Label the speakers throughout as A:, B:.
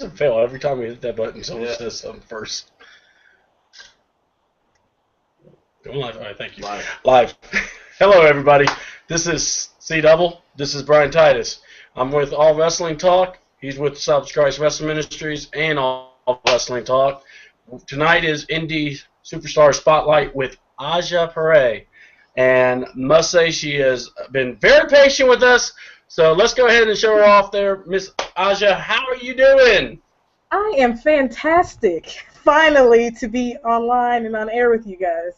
A: fail every time we hit that button. Someone says something first. Going live. All right, thank you. Live. Hello, everybody. This is C Double. This is Brian Titus. I'm with All Wrestling Talk. He's with South Christ Wrestling Ministries and All Wrestling Talk. Tonight is Indy Superstar Spotlight with Aja Perera. And must say she has been very patient with us. So let's go ahead and show her off there. Miss Aja, how are you doing?
B: I am fantastic. Finally to be online and on air with you guys.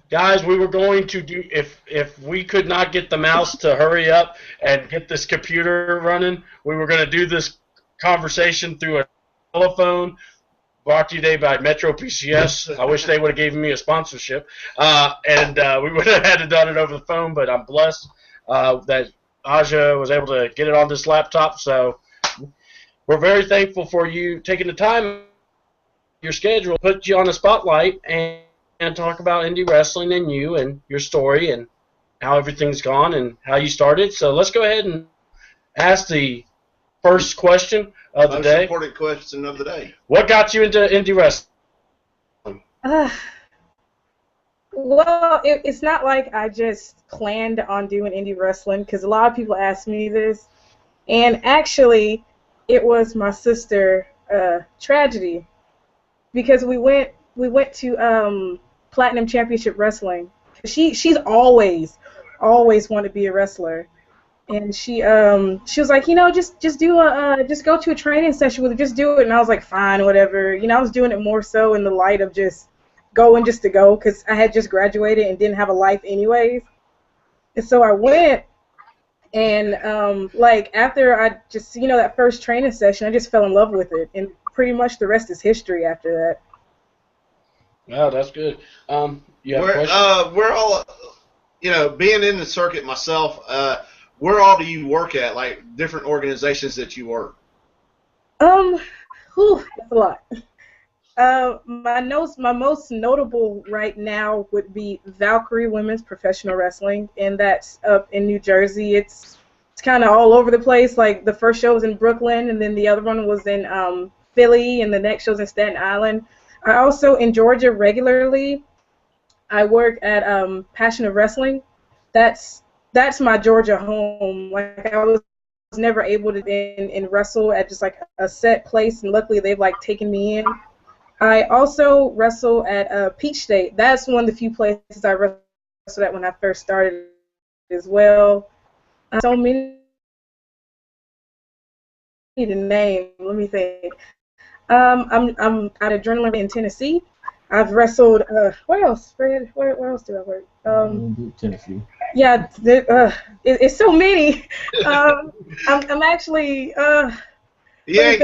A: Guys, we were going to do, if we could not get the mouse to hurry up and get this computer running, we were going to do this conversation through a telephone. Brought to you today by Metro PCS. I wish they would have given me a sponsorship. And we would have had to done it over the phone, but I'm blessed that Aja was able to get it on this laptop. So we're very thankful for you taking the time, your schedule, put you on the spotlight, and talk about indie wrestling and you and your story and how everything's gone and how you started. So let's go ahead and ask the first question of the day.
C: Most important question of the day.
A: What got you into indie wrestling?
B: Well, it's not like I just planned on doing indie wrestling, because a lot of people ask me this. And actually, it was my sister, Tragedy, because we went to Platinum Championship Wrestling. She's always wanted to be a wrestler. And she was like, just go to a training session with her, just do it. And I was like, fine, whatever. I was doing it more so in the light of just going just to go, because I had just graduated and didn't have a life anyways. And so I went, and after I just that first training session, I just fell in love with it, and pretty much the rest is history after that.
A: Wow, that's good. You have a question?
C: We're all, being in the circuit myself. Where all do you work at? Like different organizations that you work?
B: That's a lot. My most notable right now would be Valkyrie Women's Professional Wrestling, and that's up in New Jersey. It's kind of all over the place. Like the first show was in Brooklyn, and then the other one was in Philly, and the next show's in Staten Island. I also in Georgia regularly. I work at Passion of Wrestling. That's my Georgia home. Like I was never able to in wrestle at just like a set place, and luckily they've taken me in. I also wrestle at Peach State. That's one of the few places I wrestled at when I first started as well. So many to name. Let me think. I'm at Adrenaline in Tennessee. I've wrestled. Where else? Where else do I work?
D: Tennessee.
B: Yeah, it's so many. I'm actually.
C: You ain't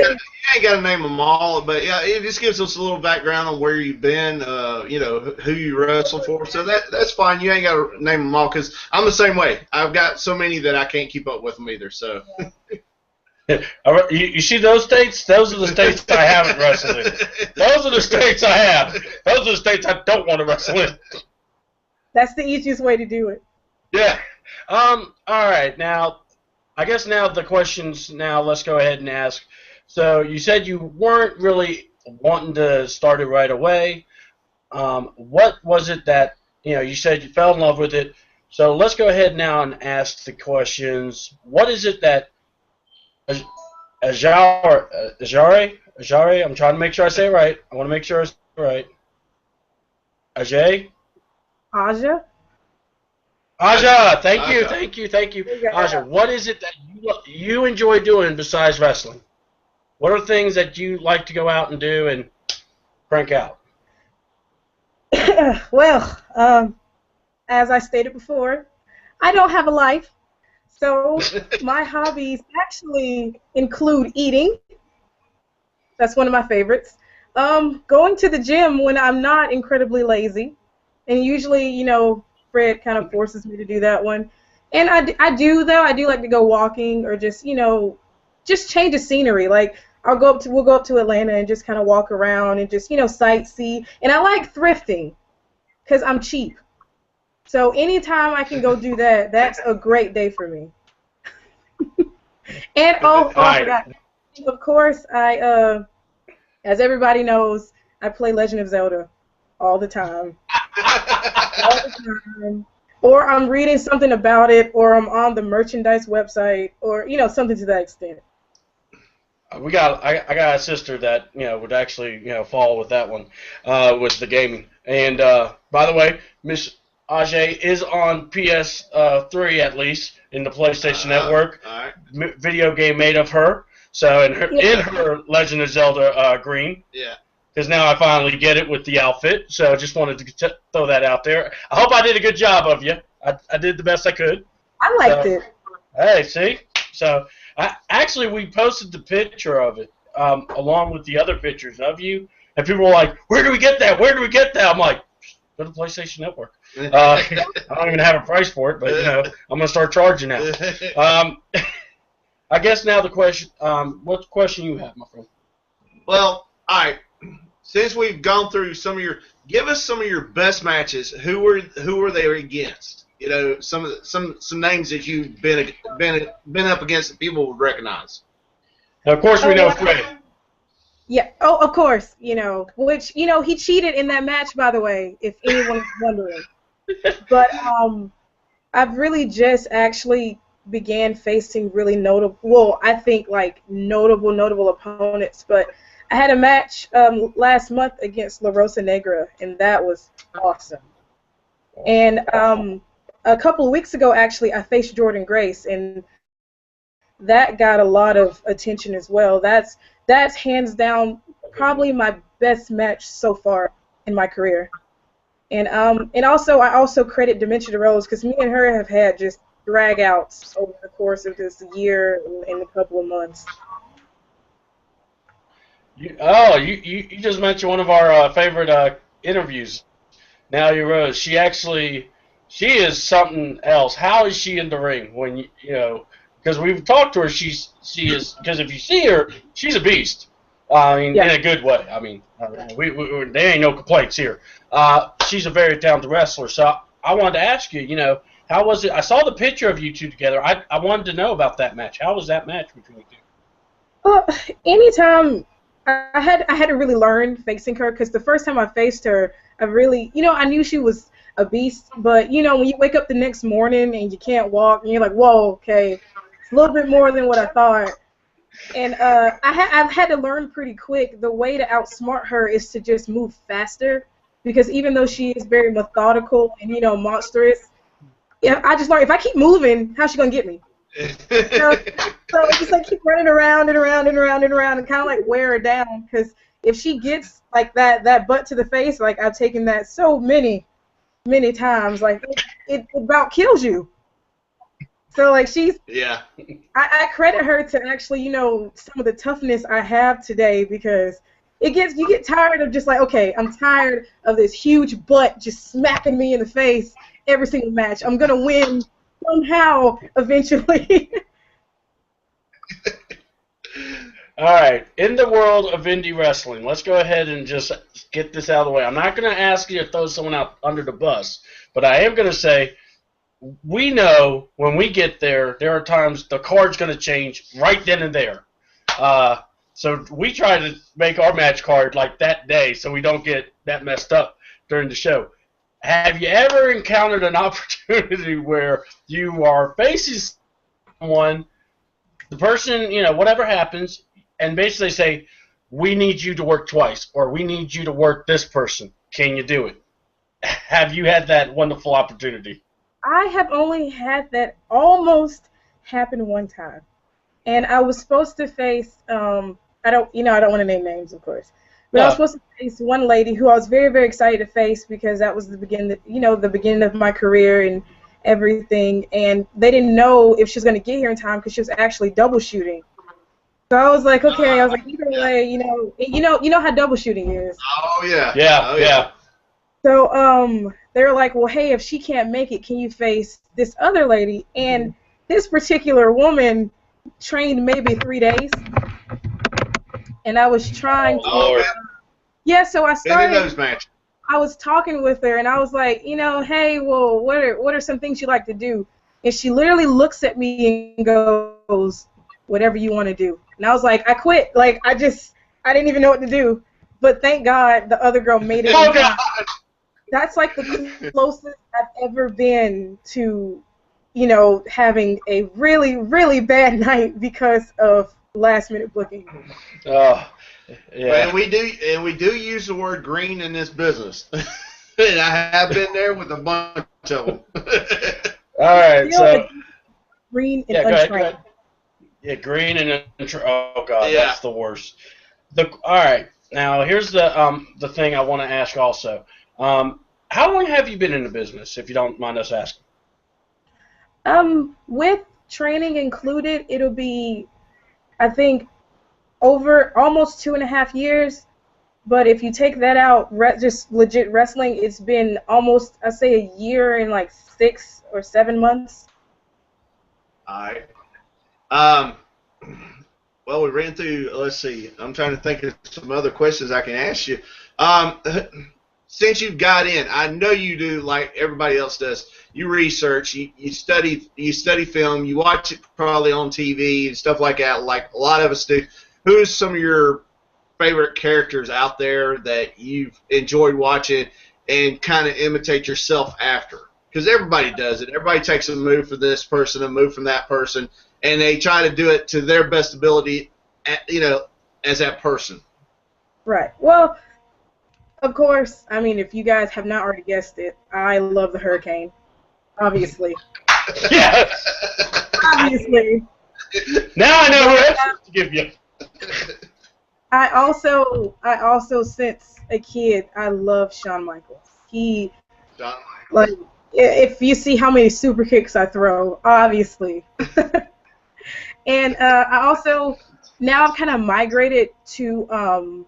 C: got to name them all, but yeah, it just gives us a little background on where you've been. Who you wrestle for. So that's fine. You ain't got to name them all, because I'm the same way. I've got so many that I can't keep up with them either. So.
A: You see those states? Those are the states I haven't wrestled in. Those are the states I have. Those are the states I don't want to wrestle in.
B: That's the easiest way to do it.
A: Yeah. All right. Now, I guess now the questions. Now let's go ahead and ask. So you said you weren't really wanting to start it right away. What was it that you said you fell in love with it? So let's go ahead now and ask the questions. What is it that Ajare, I'm trying to make sure I say it right. I want to make sure I say it right.
B: Aja,
A: thank you. Aja, what is it that you enjoy doing besides wrestling? What are things that you like to go out and do and crank out?
B: Well, as I stated before, I don't have a life. So my hobbies actually include eating. That's one of my favorites. Going to the gym when I'm not incredibly lazy. And usually, Fred kind of forces me to do that one. And I do like to go walking or just change the scenery. Like we'll go up to Atlanta and just kind of walk around and just, sightsee. And I like thrifting because I'm cheap. So anytime I can go do that, that's a great day for me. And
A: All
B: I
A: right.
B: forgot. Of course, as everybody knows, I play Legend of Zelda all the time. All the time. Or I'm reading something about it, or I'm on the merchandise website, or something to that extent.
A: I got a sister that would actually fall with that one, with the gaming. And by the way, Miss Ajay is on PS3 at least in the PlayStation Network.
C: All right.
A: Video game made of her. So in
B: Yeah.
A: her Legend of Zelda Green.
C: Yeah.
A: Because now I finally get it with the outfit. So I just wanted to throw that out there. I hope I did a good job of you. I did the best I could.
B: I liked it.
A: Hey, see? So, actually, we posted the picture of it along with the other pictures of you, and people were like, "Where do we get that? Where do we get that?" I'm like, "Go to PlayStation Network." I don't even have a price for it, but I'm gonna start charging now. I guess now the question, what question you have, my friend?
C: Well, all right. Since we've gone through give us some of your best matches. Who were they against? Some names that you've been up against that people would recognize.
A: Now, of course, we know Fred.
B: Yeah. Oh, of course. Which he cheated in that match, by the way, if anyone is wondering. But I've really just actually began facing really notable. Well, I think like notable opponents, but. I had a match last month against La Rosa Negra, and that was awesome. And a couple of weeks ago, actually, I faced Jordan Grace, and that got a lot of attention as well. That's hands down probably my best match so far in my career. And also I also credit Dementia Rose because me and her have had just drag outs over the course of this year and a couple of months.
A: You just mentioned one of our favorite interviews. Now you Rose. She is something else. How is she in the ring when because we've talked to her. She is because if you see her, she's a beast. I mean, in a good way. I mean, we there ain't no complaints here. She's a very talented wrestler. So I wanted to ask you, how was it? I saw the picture of you two together. I wanted to know about that match. How was that match between you two?
B: Well, anytime. I had to really learn facing her because the first time I faced her, I really, I knew she was a beast, but, when you wake up the next morning and you can't walk and you're like, whoa, okay, it's a little bit more than what I thought. And I've had to learn pretty quick the way to outsmart her is to just move faster because even though she is very methodical and, monstrous, I just learned if I keep moving, how's she going to get me? So I just keep running around and around and around and around and kind of wear her down because if she gets that butt to the face, I've taken that so many times, it about kills you. So she's I credit her to actually some of the toughness I have today because you get tired of just okay, I'm tired of this huge butt just smacking me in the face every single match. I'm gonna win. Somehow, eventually.
A: All right. In the world of indie wrestling, let's go ahead and just get this out of the way. I'm not going to ask you to throw someone out under the bus, but I am going to say we know when we get there are times the card's going to change right then and there. So we try to make our match card that day so we don't get that messed up during the show. Have you ever encountered an opportunity where you are facing someone, the person, whatever happens, and basically say, we need you to work twice, or we need you to work this person. Can you do it? Have you had that wonderful opportunity?
B: I have only had that almost happen one time. And I was supposed to face, I don't want to name names, of course. But I was supposed to face one lady who I was very, very excited to face because that was the beginning of my career and everything. And they didn't know if she was going to get here in time because she was actually double shooting. So I was like, okay. I was like, either way, you know how double shooting is.
C: Oh yeah.
A: Yeah.
B: So they were like, well, hey, if she can't make it, can you face this other lady? And this particular woman trained maybe 3 days. And I was trying to. So I started.
C: Those matches.
B: I was talking with her, and I was like, hey, well, what are some things you like to do? And she literally looks at me and goes, whatever you want to do. And I was like, I quit. Like, I didn't even know what to do. But thank God the other girl made it.
A: Oh, God.
B: That's like the closest I've ever been to, having a really, really bad night because of last-minute booking.
A: Oh, yeah.
C: And we do use the word green in this business. And I have been there with a bunch of them.
A: All right, so
B: green and
A: go
B: untrained.
A: ahead. Yeah, green and oh God,
C: Yeah.
A: that's the worst. All right, now here's the thing I want to ask also. How long have you been in the business, if you don't mind us asking?
B: With training included, it'll be, I think, over almost 2.5 years. But if you take that out, just legit wrestling, it's been almost, I'd say, a year and like 6 or 7 months.
C: All right. Well, we ran through, let's see, I'm trying to think of some other questions I can ask you. Since you got in, I know you do like everybody else does. You research, you study film, you watch it probably on TV and stuff like that, like a lot of us do. Who's some of your favorite characters out there that you've enjoyed watching and kind of imitate yourself after? Because everybody does it. Everybody takes a move for this person, a move from that person, and they try to do it to their best ability, as that person.
B: Right. Well, of course, I mean, if you guys have not already guessed it, I love the Hurricane, obviously.
A: Yes.
B: Obviously.
A: Now I know what answers to give you.
B: I also, since a kid, I love Shawn Michaels. Like, if you see how many super kicks I throw, obviously. And I also, now I've kind of migrated to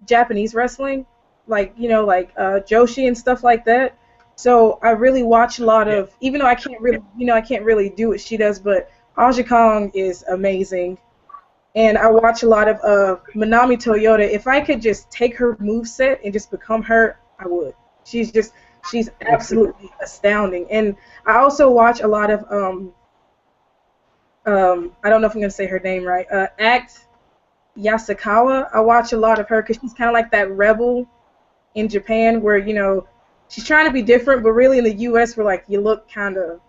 B: Japanese wrestling, like Joshi and stuff like that. So I really watch a lot of, even though I can't really do what she does, but Aja Kong is amazing. And I watch a lot of Manami Toyota. If I could just take her moveset and just become her, I would. She's absolutely astounding. And I also watch a lot of I don't know if I'm gonna say her name right. Act Yasukawa. I watch a lot of her because she's kind of like that rebel in Japan, where she's trying to be different, but really in the U.S. we're like, you look kind of.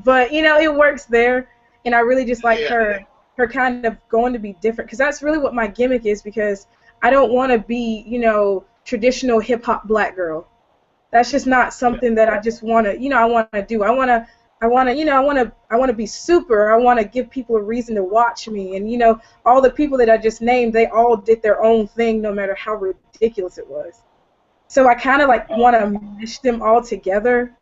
B: But it works there, and I really just like her kind of going to be different, because that's really what my gimmick is, because I don't want to be, traditional hip-hop black girl. That's just not something that I just want to, I want to do. I want to be super. I want to give people a reason to watch me. And, all the people that I just named, they all did their own thing, no matter how ridiculous it was. So I kind of want to mesh them all together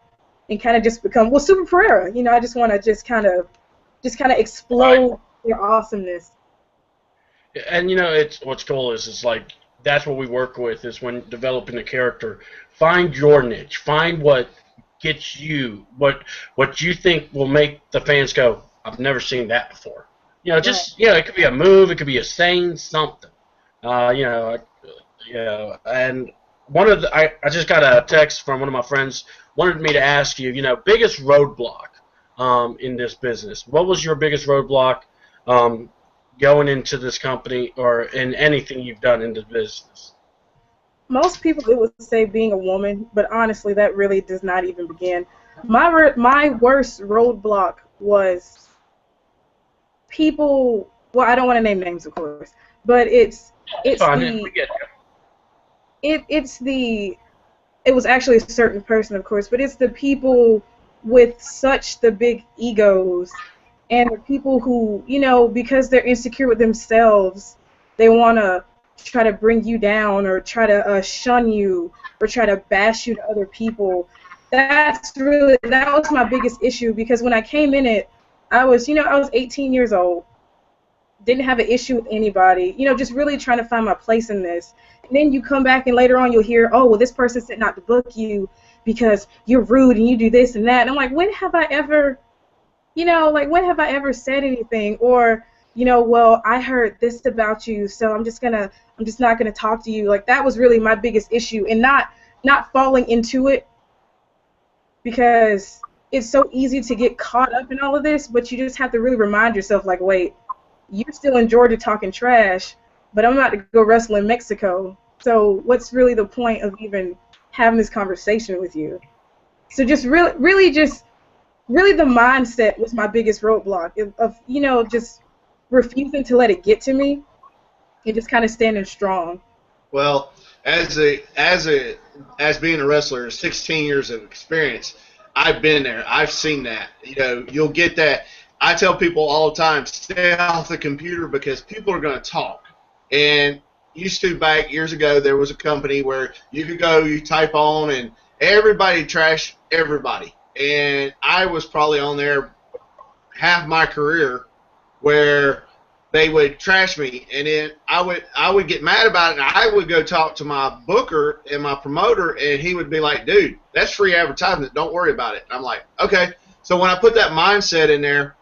B: and kind of just become, Super Perera. I just want to just kind of explode their awesomeness.
A: And it's what's cool is it's like that's what we work with, is when developing a character, find your niche, find what gets you, what you think will make the fans go, I've never seen that before. It could be a move, it could be a saying, something. And I just got a text from one of my friends, wanted me to ask you, biggest roadblock in this business. What was your biggest roadblock going into this company or in anything you've done in the business?
B: Most people would say being a woman, but honestly, that really does not even begin. My worst roadblock was people. Well, I don't want to name names, of course, but it was actually a certain person, of course, but it's the people with such the big egos, and the people who, because they're insecure with themselves, they want to try to bring you down or try to shun you or try to bash you to other people. That was my biggest issue, because when I came in it, I was 18 years old, didn't have an issue with anybody, just really trying to find my place in this. And then you come back and later on you'll hear, oh, well, this person said not to book you because you're rude and you do this and that. And I'm like, when have I ever said anything? Or, well, I heard this about you, so I'm just not gonna talk to you. Like, that was really my biggest issue, and not falling into it, because it's so easy to get caught up in all of this, but you just have to really remind yourself, like, wait, you're still in Georgia talking trash, but I'm about to go wrestle in Mexico. So what's really the point of even having this conversation with you? So just really the mindset was my biggest roadblock of just refusing to let it get to me and just kind of standing strong.
C: Well, as being a wrestler, 16 years of experience, I've been there. I've seen that. You'll get that. I tell people all the time, stay off the computer because people are going to talk. And used to, back years ago, there was a company where you could go, you type on, and everybody trashed everybody. And I was probably on there half my career where they would trash me, and then I would get mad about it, and I would go talk to my booker and my promoter, and he would be like, dude, that's free advertisement, don't worry about it. And I'm like, okay. So when I put that mindset in there,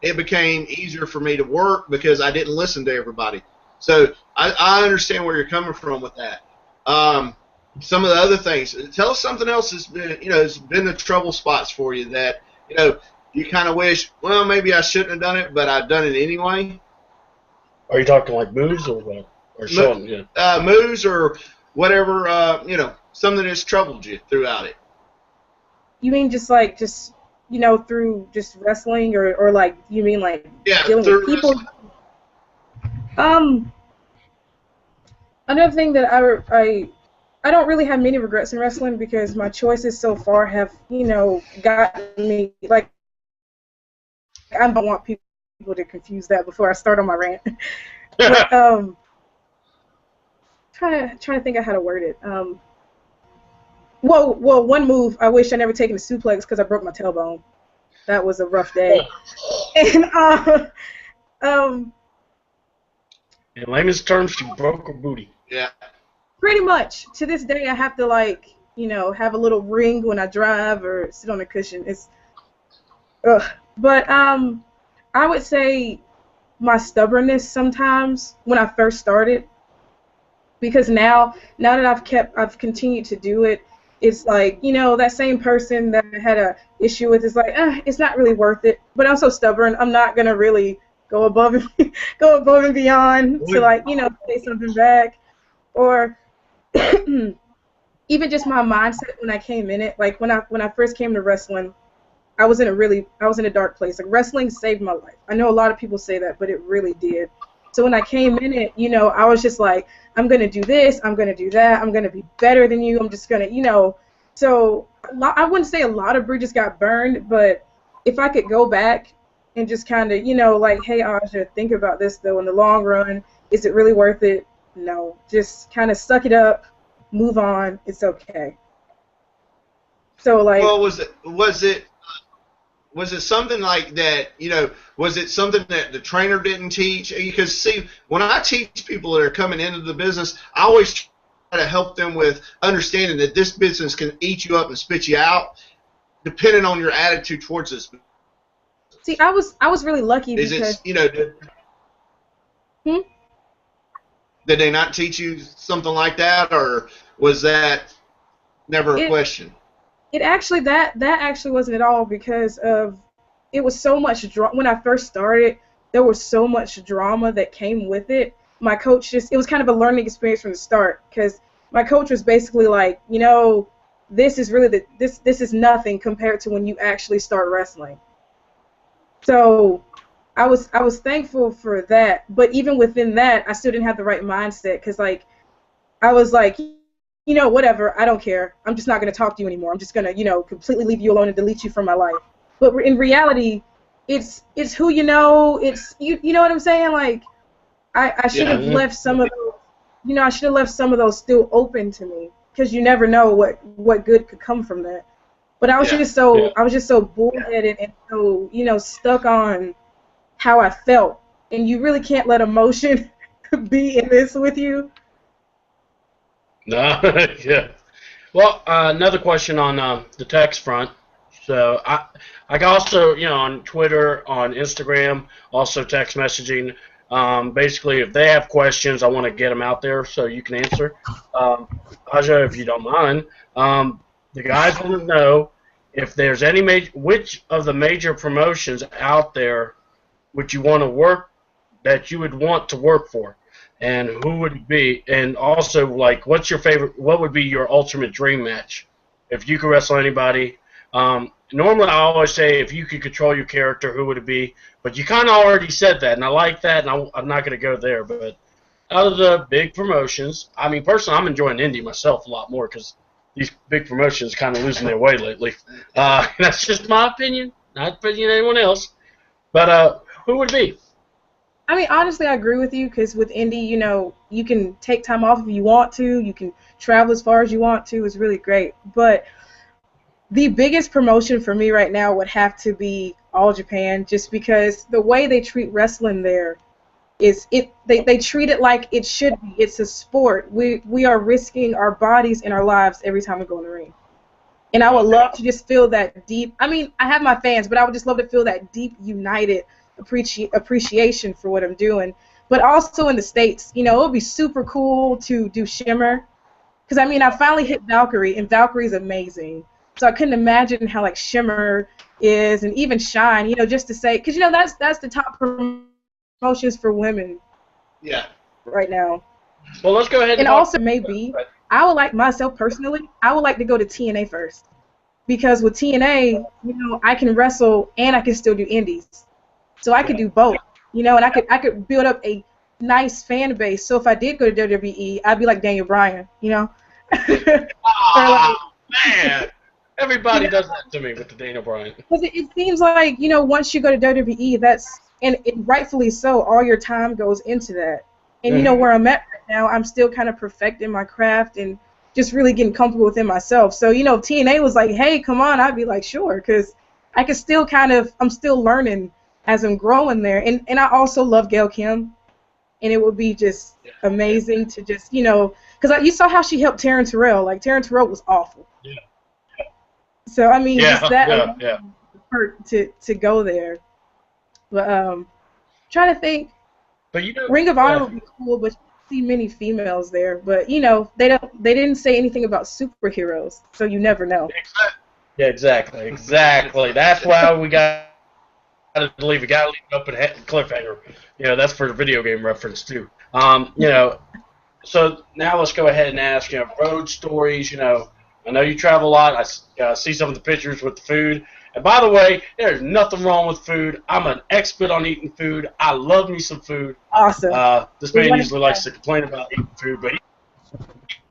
C: it became easier for me to work because I didn't listen to everybody. So I understand where you're coming from with that. Some of the other things, tell us something else that's been, has been the trouble spots for you that, you kind of wish, well, maybe I shouldn't have done it, but I've done it anyway.
A: Are you talking like moves or what? Or showing, yeah.
C: Moves or whatever, something that's troubled you throughout it.
B: You mean through just wrestling or like, you mean like dealing with people? Wrestling. Another thing that I don't really have many regrets in wrestling because my choices so far have, gotten me, like, I don't want people to confuse that before I start on my rant. But, trying to think of how to word it. Well, one move I wish I never taken a suplex because I broke my tailbone. That was a rough day. And
A: in layman's terms, you broke her booty.
C: Yeah.
B: Pretty much. To this day, I have to have a little ring when I drive or sit on a cushion. It's, ugh. But I would say my stubbornness sometimes when I first started, because now that I've continued to do it, it's like, that same person that I had a issue with is like, it's not really worth it. But I'm so stubborn, I'm not gonna really go above and beyond to say something back, or even just my mindset when I came in it. Like when I first came to wrestling, I was in a dark place. Like, wrestling saved my life. I know a lot of people say that, but it really did. So when I came in it, I was just like, I'm going to do this, I'm going to do that, I'm going to be better than you, I'm just going to, So I wouldn't say a lot of bridges got burned, but if I could go back and just kind of, like, hey, Aja, think about this, though, in the long run, is it really worth it? No. Just kind of suck it up, move on, it's okay. So, like...
C: Well, was it something like that, was it something that the trainer didn't teach? Because, see, when I teach people that are coming into the business, I always try to help them with understanding that this business can eat you up and spit you out, depending on your attitude towards this.
B: See, I was really lucky because...
C: Did they not teach you something like that, or was that never a question?
B: It actually, that actually wasn't at all, because it was so much when I first started, there was so much drama that came with it. My coach it was kind of a learning experience from the start, because my coach was basically like, this is really this is nothing compared to when you actually start wrestling. So I was thankful for that, but even within that, I still didn't have the right mindset, because I was like, whatever, I don't care. I'm just not going to talk to you anymore. I'm just going to, completely leave you alone and delete you from my life. But in reality, it's who you know. It's you know what I'm saying? Like, I should have left some of those, I should have left some of those still open to me, because you never know what good could come from that. But I was just so bullheaded and so, stuck on how I felt, and you really can't let emotion be in this with you.
A: No, yeah. Well, another question on the text front. So I also, on Twitter, on Instagram, also text messaging. Basically, if they have questions, I want to get them out there so you can answer. Aja, if you don't mind, the guys want to know if there's any which of the major promotions out there would you want to work that you would want to work for, and who would it be? And also, like, what's your favorite? What would be your ultimate dream match if you could wrestle anybody? Normally, I always say if you could control your character, who would it be? But you kind of already said that, and I like that, and I'm not going to go there. But out of the big promotions, I mean, personally, I'm enjoying Indy myself a lot more because these big promotions kind of losing their way lately. That's just my opinion, not opinion of anyone else. But who would it be?
B: I mean, honestly, I agree with you because with Indy, you know, you can take time off if you want to. You can travel as far as you want to. It's really great. But the biggest promotion for me right now would have to be All Japan, just because the way they treat wrestling there is they treat it like it should be. It's a sport. We are risking our bodies and our lives every time we go in the ring. And I would love to just feel that deep. I mean, I have my fans, but I would just love to feel that deep, united appreciation for what I'm doing. But also in the States, you know, it would be super cool to do Shimmer. Because, I mean, I finally hit Valkyrie, and Valkyrie's amazing. So I couldn't imagine how, like, Shimmer is, and even Shine, you know, just to say, because, you know, that's the top promotions for women right now.
A: Well, let's go ahead
B: and also maybe, I would like, myself personally, I would like to go to TNA first. Because with TNA, you know, I can wrestle and I can still do indies. So I could do both, you know, and I could build up a nice fan base. So if I did go to WWE, I'd be like Daniel Bryan, you know?
A: Oh, man. Everybody does that to me with the Daniel Bryan.
B: Because it seems like, you know, once you go to WWE, and rightfully so, all your time goes into that. And, you know, where I'm at right now, I'm still kind of perfecting my craft and just really getting comfortable within myself. So, you know, if TNA was like, hey, come on, I'd be like, sure, because I can still I'm still learning as I'm growing there. And I also love Gail Kim, and it would be just amazing to just, you know, because you saw how she helped Taryn Terrell. Like, Taryn Terrell was awful. Yeah. So, I mean, just that hurt to go there. But trying to think, but you know, Ring of Honor would be cool, but you see many females there. But, you know, they didn't say anything about superheroes, so you never know.
A: Yeah, exactly. That's why we got to leave. We got to leave it up at cliffhanger. You know, that's for the video game reference too. You know, so now let's go ahead and ask. You know, road stories. You know, I know you travel a lot. I see some of the pictures with the food. And by the way, there's nothing wrong with food. I'm an expert on eating food. I love me some food.
B: Awesome.
A: This man usually likes to complain about eating food, but he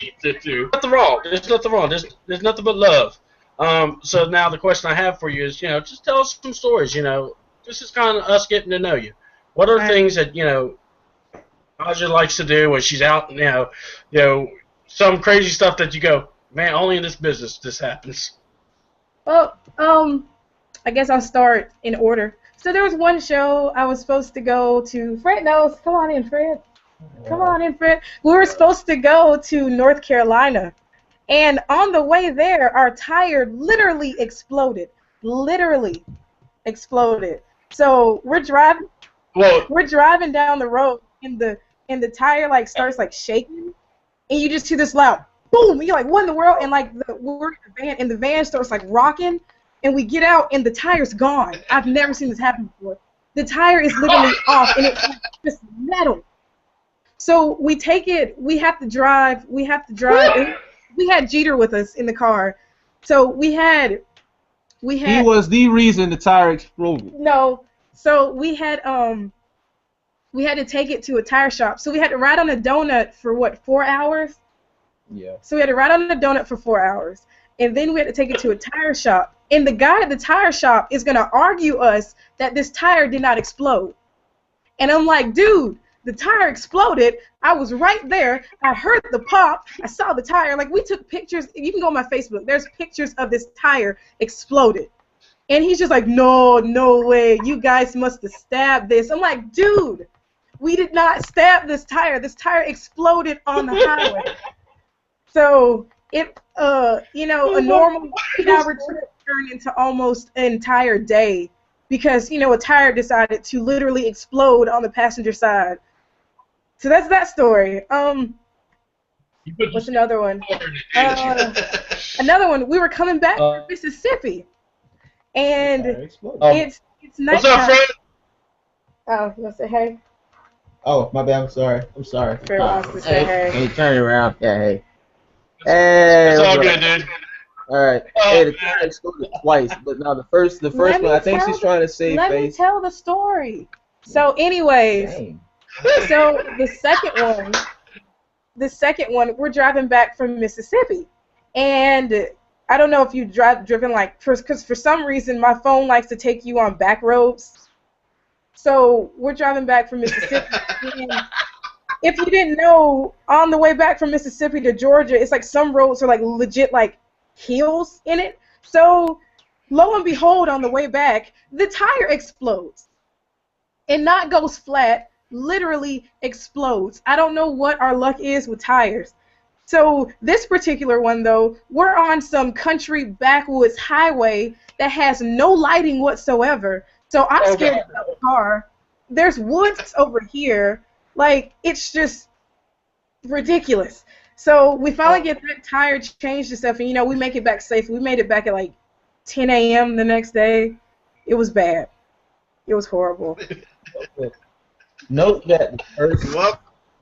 A: eats it too. Nothing wrong. There's nothing wrong. There's nothing but love. So now the question I have for you is, you know, just tell us some stories. You know, this is kind of us getting to know you. What are things that, you know, Aja likes to do when she's out? You know, some crazy stuff that you go, man, only in this business this happens.
B: Well, I guess I'll start in order. So there was one show I was supposed to go to. Fred knows. Come on in, Fred. Come on in, Fred. We were supposed to go to North Carolina. And on the way there, our tire literally exploded. Literally exploded. So we're driving. Whoa. We're driving down the road, and the tire like starts like shaking, and you just hear this loud boom. And you're like, what in the world? And like we're in the van, and the van starts like rocking, and we get out, and the tire's gone. I've never seen this happen before. The tire is literally off, and it's just metal. So we take it. We have to drive. We had Jeter with us in the car, so we had. He was the reason the tire exploded. No, so we had to take it to a tire shop. So we had to ride on a donut for what, 4 hours? Yeah. So we had to ride on a donut for 4 hours, and then we had to take it to a tire shop. And the guy at the tire shop is gonna argue us that this tire did not explode. And I'm like, dude, the tire exploded. I was right there. I heard the pop. I saw the tire. Like, we took pictures. You can go on my Facebook. There's pictures of this tire exploded. And he's just like, no way. You guys must have stabbed this. I'm like, dude, we did not stab this tire. This tire exploded on the highway. So it, you know, a normal 8-hour trip turned into almost an entire day because, you know, a tire decided to literally explode on the passenger side. So that's that story. What's another one? Another one. We were coming back from Mississippi. and
D: Exploded.
B: it's
A: What's up,
B: nighttime.
A: Fred?
B: Oh, you want to say hey?
D: Oh, my bad. I'm sorry. I'm sorry.
B: Fred wants to say hey.
D: Hey, turn it around. Yeah, hey.
A: It's
D: Hey,
A: all
D: what's
A: good,
D: up?
A: dude.
D: All right.
A: Oh,
D: Hey, the
A: man.
D: tire exploded twice, but now the first
B: Let
D: one,
B: me
D: I think
B: tell
D: she's trying to save
B: Let me
D: face.
B: tell the story. So, anyways,
D: Dang.
B: so the second one, we're driving back from Mississippi, and I don't know if you've driven like, because for some reason my phone likes to take you on back roads. So we're driving back from Mississippi. And if you didn't know, on the way back from Mississippi to Georgia, it's like some roads are like legit like hills in it. So lo and behold, on the way back, the tire explodes. And not goes flat, literally explodes. I don't know what our luck is with tires. So this particular one, though, we're on some country backwoods highway that has no lighting whatsoever. So I'm scared to get out the car. There's woods over here. Like, it's just ridiculous. So we finally get that tire changed and stuff, and, you know, we make it back safe. We made it back at, like, 10 a.m. the next day. It was bad. It was horrible.
D: Note that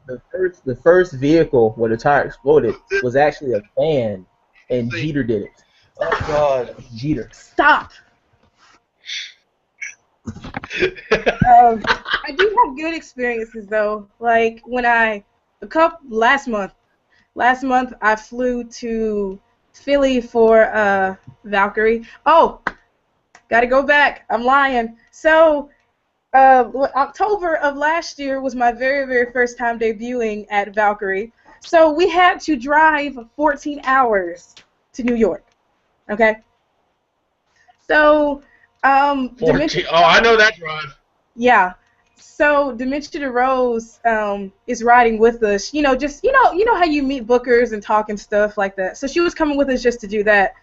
D: the first vehicle where the tire exploded was actually a van, and Jeter did it.
A: Oh, God.
D: Jeter.
B: Stop. I do have good experiences though. Like when last month I flew to Philly for Valkyrie. Oh, gotta go back. I'm lying. So October of last year was my very, very first time debuting at Valkyrie. So we had to drive 14 hours to New York. Okay. So
A: 14. Oh, I know that drive.
B: yeah. So Dementia DeRose is riding with us. You know, just you know how you meet bookers and talk and stuff like that. So she was coming with us just to do that.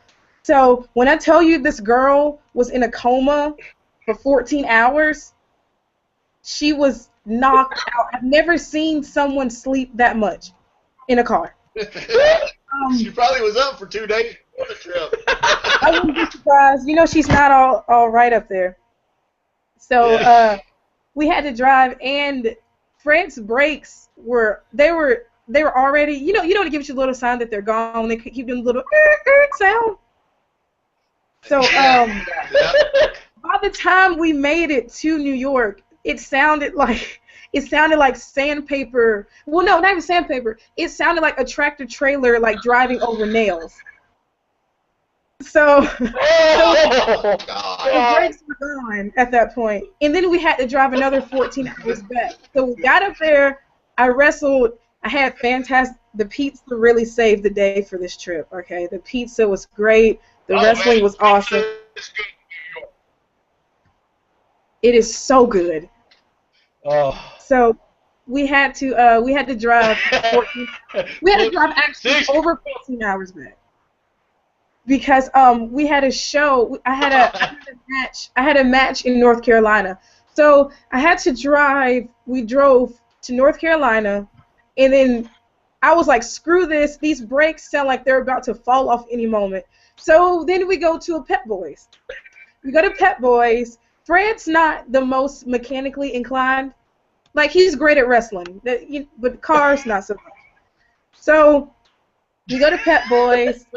B: So when I tell you this girl was in a coma for 14 hours, she was knocked out. I've never seen someone sleep that much in a car.
C: She probably was up for 2 days on the trip.
B: I wouldn't be surprised. You know, she's not all right up there. So we had to drive, and Fred's brakes were already, you know, it gives you a little sign that they're gone. They keep doing a little sound. So by the time we made it to New York, it sounded like sandpaper. Well, no, not even sandpaper. It sounded like a tractor trailer like driving over nails. So, the brakes were gone at that point. And then we had to drive another 14 hours back. So we got up there, I wrestled, I had fantastic, the pizza really saved the day for this trip, okay? The pizza was great, the wrestling was awesome. It is so good.
A: Oh.
B: So we had to drive 14, we had to drive actually over 14 hours back. Because we had a show, I had a match in North Carolina. So I had to drive, we drove to North Carolina, and then I was like, screw this, these brakes sound like they're about to fall off any moment. So then we go to a Pep Boys. We go to Pep Boys. Fred's not the most mechanically inclined. Like, he's great at wrestling, but cars, not so much. So we go to Pep Boys.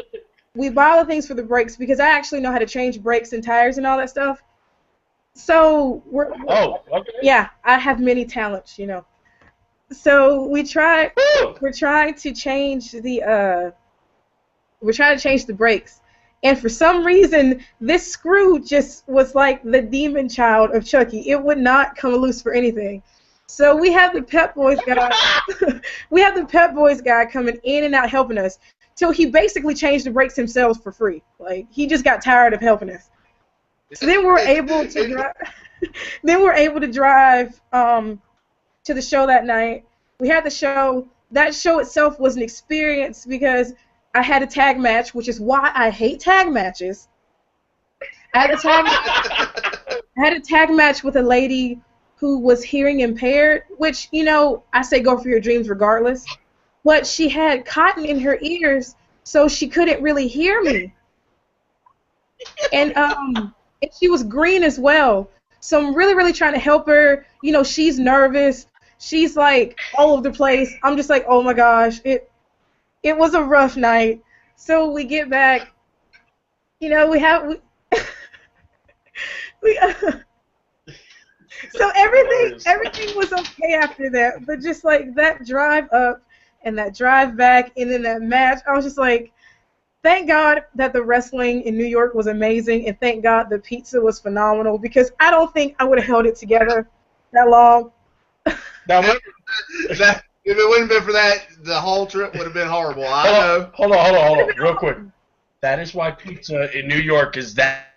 B: We buy all the things for the brakes because I actually know how to change brakes and tires and all that stuff. So
A: Okay.
B: Yeah, I have many talents, you know. So we're trying to change the brakes, and for some reason this screw just was like the demon child of Chucky. It would not come loose for anything. So we have the Pep Boys guy coming in and out helping us. So he basically changed the brakes himself for free. Like, he just got tired of helping us. So then we're able to drive. Then we're able to drive to the show that night. We had the show. That show itself was an experience because I had a tag match, which is why I hate tag matches. I had a tag match with a lady who was hearing impaired, which, you know, I say go for your dreams regardless. But she had cotton in her ears, so she couldn't really hear me. And and she was green as well. So I'm really, really trying to help her. You know, she's nervous. She's like all over the place. I'm just like, oh my gosh, it was a rough night. So we get back. You know, we so everything was okay after that. But just like that drive up and that drive back and then that match, I was just like, thank God that the wrestling in New York was amazing, and thank God the pizza was phenomenal, because I don't think I would have held it together that long.
C: If it wouldn't have been for that, the whole trip would have been horrible. I know.
A: Hold on, real quick. That is why pizza in New York is that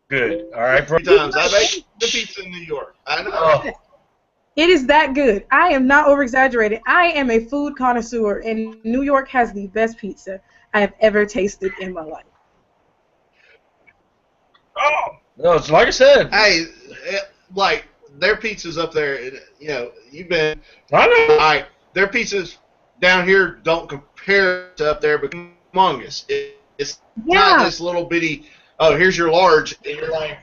A: good. All right, bro.
C: Times I made the pizza in New York. I know.
A: Oh.
B: It is that good. I am not over-exaggerating. I am a food connoisseur, and New York has the best pizza I have ever tasted in my life.
A: Oh, no, it's like I said.
C: Hey, like their pizzas up there. You know, you've been.
A: I know.
C: All right, their pizzas down here don't compare to up there, but humongous. It's not this little bitty. Oh, here's your large, and you're like,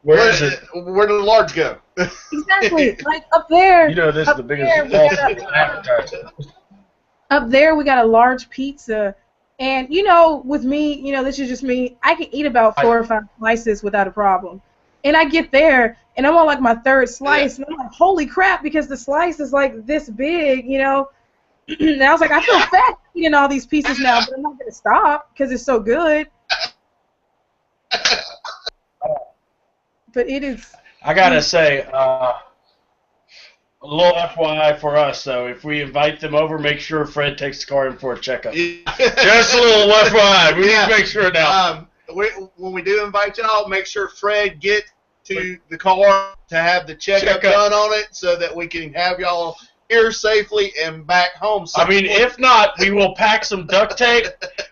C: where is it? Where did the large go?
B: Exactly. Like up there.
A: You know, this is the biggest advertising.
B: Up there, we got a large pizza. And, you know, with me, you know, this is just me, I can eat about 4 or 5 slices without a problem. And I get there, and I'm on, like, my 3rd slice, and I'm like, holy crap, because the slice is, like, this big, you know. And I was like, I feel fat eating all these pieces now, but I'm not going to stop because it's so good. But it is...
A: I got to say, a little FYI for us, though. If we invite them over, make sure Fred takes the car in for a checkup. Just a little FYI. We need to make sure now.
C: When we do invite y'all, make sure Fred get to the car to have the checkup done on it so that we can have y'all here safely and back home safely.
A: I mean, if not, we will pack some duct tape.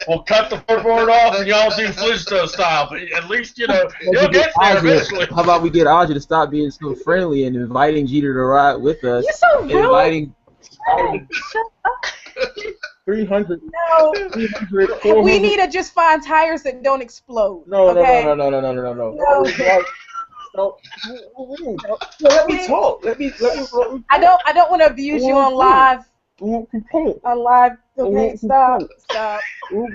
A: We'll cut the floorboard off, and y'all do Flintstone style. But at least, you know, you'll get there eventually.
D: How about we get Aja to stop being so friendly and inviting Jeter to ride with us?
B: You're so rude.
D: Inviting 300.
B: No.
D: 300, 400.
B: We need to just find tires that don't explode.
D: No.
B: No.
D: So, let me talk. Let me.
B: I don't want to abuse you on live. On live. Okay, stop.
D: I'm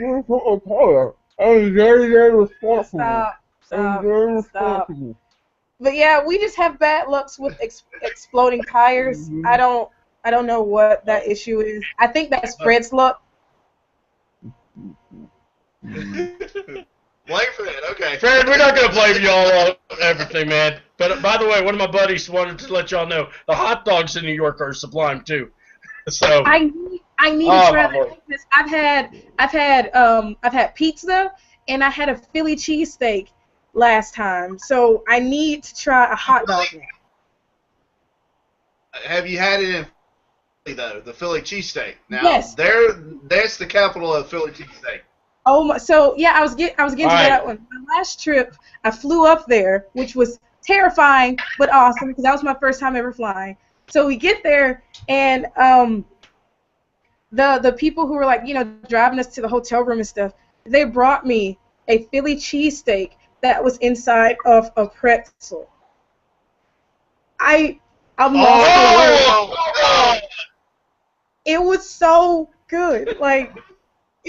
D: very responsible.
B: Stop. But yeah, we just have bad lucks with exploding tires. I don't know what that issue is. I think that's Fred's luck.
C: Blame Fred, okay.
A: Fred, we're not going to blame y'all on everything, man. But by the way, one of my buddies wanted to let y'all know the hot dogs in New York are sublime too. So
B: I need to try that. I've had pizza and I had a Philly cheesesteak last time, so I need to try a hot dog now.
C: Have you had it in Philly though? The Philly cheesesteak. Now,
B: yes.
C: That's the capital of Philly cheesesteak.
B: Oh my! So yeah, I was getting to that one. My last trip, I flew up there, which was terrifying but awesome because that was my first time ever flying. So we get there, and the people who were like, you know, driving us to the hotel room and stuff, they brought me a Philly cheesesteak that was inside of a pretzel. I'm lost for words. It was so good, like.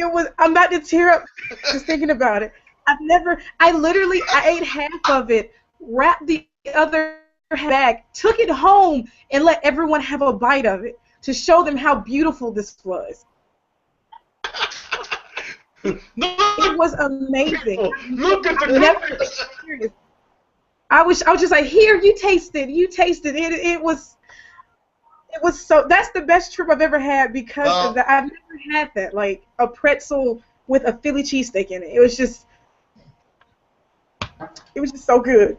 B: I'm about to tear up just thinking about it. I ate half of it, wrapped the other half back, took it home, and let everyone have a bite of it to show them how beautiful this was. It was amazing.
A: Look at the
B: I was just like, here, you taste it. It was so. That's the best trip I've ever had because of that. I've never had that, like a pretzel with a Philly cheesesteak in it. It was just so good.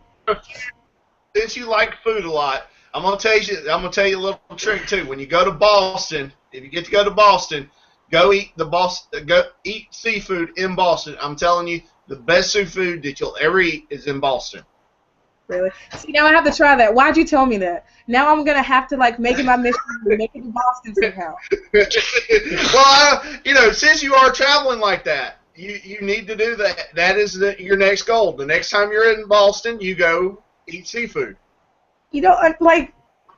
C: Since you like food a lot, I'm gonna tell you a little trick too. When you go to Boston, if you get to go to Boston, go eat seafood in Boston. I'm telling you, the best seafood that you'll ever eat is in Boston.
B: Really? See, now I have to try that. Why'd you tell me that? Now I'm gonna have to like make it my mission to make it to Boston somehow.
C: Well, you know, since you are traveling like that, you need to do that. That is your next goal. The next time you're in Boston, you go eat seafood.
B: You know, like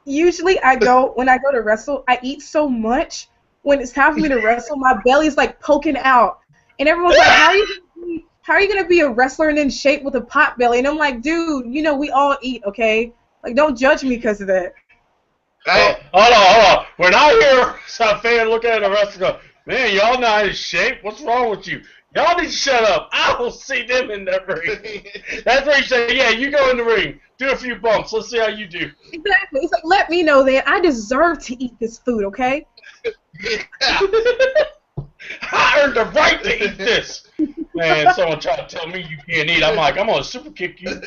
B: usually when I go to wrestle, I eat so much. When it's time for me to wrestle, my belly's like poking out, and everyone's like, "How are you gonna be a wrestler and in shape with a pot belly?" And I'm like, "Dude, you know we all eat, okay? Like, don't judge me because of that."
C: Hey,
A: Hold on. When I hear some fan looking at a wrestler go, man, y'all not in shape? What's wrong with you? Y'all need to shut up. I will see them in that ring. That's where you say, yeah, you go in the ring. Do a few bumps. Let's see how you do.
B: Exactly. It's like, let me know that I deserve to eat this food, okay?
A: I earned the right to eat this. Man, someone tried to tell me you can't eat. I'm like, I'm going to super kick you.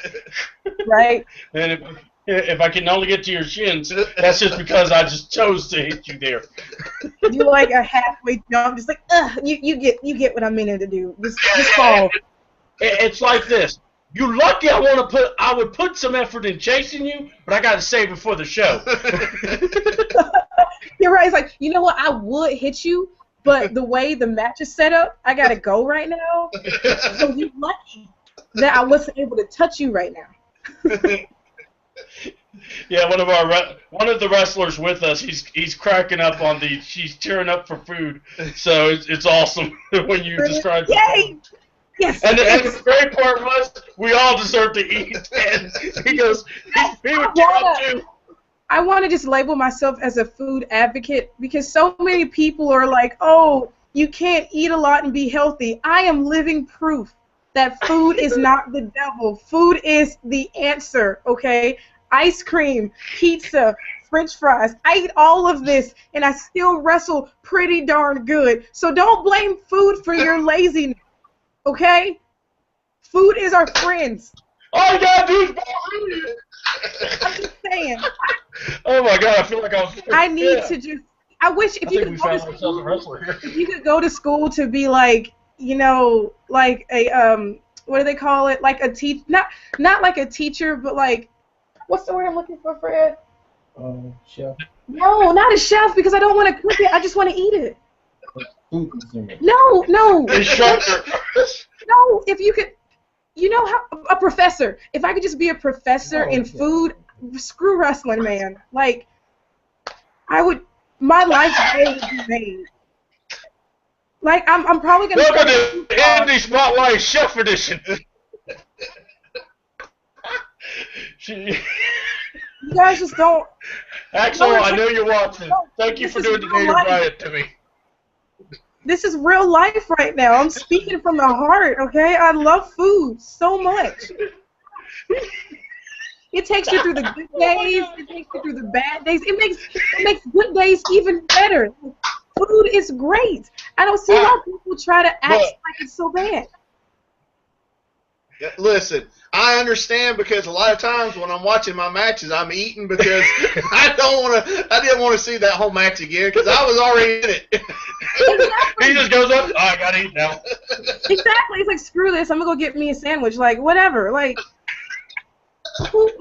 B: Right.
A: And if I can only get to your shins, that's just because I just chose to hit you there.
B: Do like a halfway jump, just like, you get what I'm meaning to do. Just fall.
A: It's like this. You lucky I would put some effort in chasing you, but I got to save it for the show.
B: You're right. It's like, you know what? I would hit you, but the way the match is set up, I gotta go right now. So you're lucky that I wasn't able to touch you right now.
A: Yeah, one of the wrestlers with us, he's cracking up on she's tearing up for food. So it's awesome when you describe it.
B: Yay! Yes.
A: And the great part was we all deserve to eat. And he goes, he would tear up too.
B: I want to just label myself as a food advocate because so many people are like, oh, you can't eat a lot and be healthy. I am living proof that food is not the devil. Food is the answer, okay? Ice cream, pizza, French fries. I eat all of this, and I still wrestle pretty darn good. So don't blame food for your laziness, okay? Food is our friends.
A: All you gotta do is ball.
B: I'm just saying.
A: Oh my God, I feel like
B: I need to just. I wish if you could go to school, if you could go to school to be like, you know, like a what do they call it? Like a not like a teacher, but like, what's the word I'm looking for, Fred?
D: Chef.
B: No, not a chef because I don't want to cook it. I just want to eat it.
D: Food consumer.
B: No.
A: Instructor.
B: No, if you could, you know how a professor. If I could just be a professor in food, screw wrestling, man. Like, my life's goal would be made. Like, I'm probably gonna.
A: Welcome to Indy Spotlight Chef Edition.
B: You guys just don't.
A: Axel, I know you're watching. Thank you for doing the Daniel Bryant to me.
B: This is real life right now. I'm speaking from the heart, okay? I love food so much. It takes you through the good days. It takes you through the bad days. It makes good days even better. Food is great. I don't see why people try to act like it's so bad.
C: Listen, I understand because a lot of times when I'm watching my matches, I'm eating because I didn't want to see that whole match again because I was already in it.
B: Exactly.
A: He just goes up, oh, I gotta eat now.
B: Exactly. It's like, screw this. I'm gonna go get me a sandwich. Like, whatever. Like, food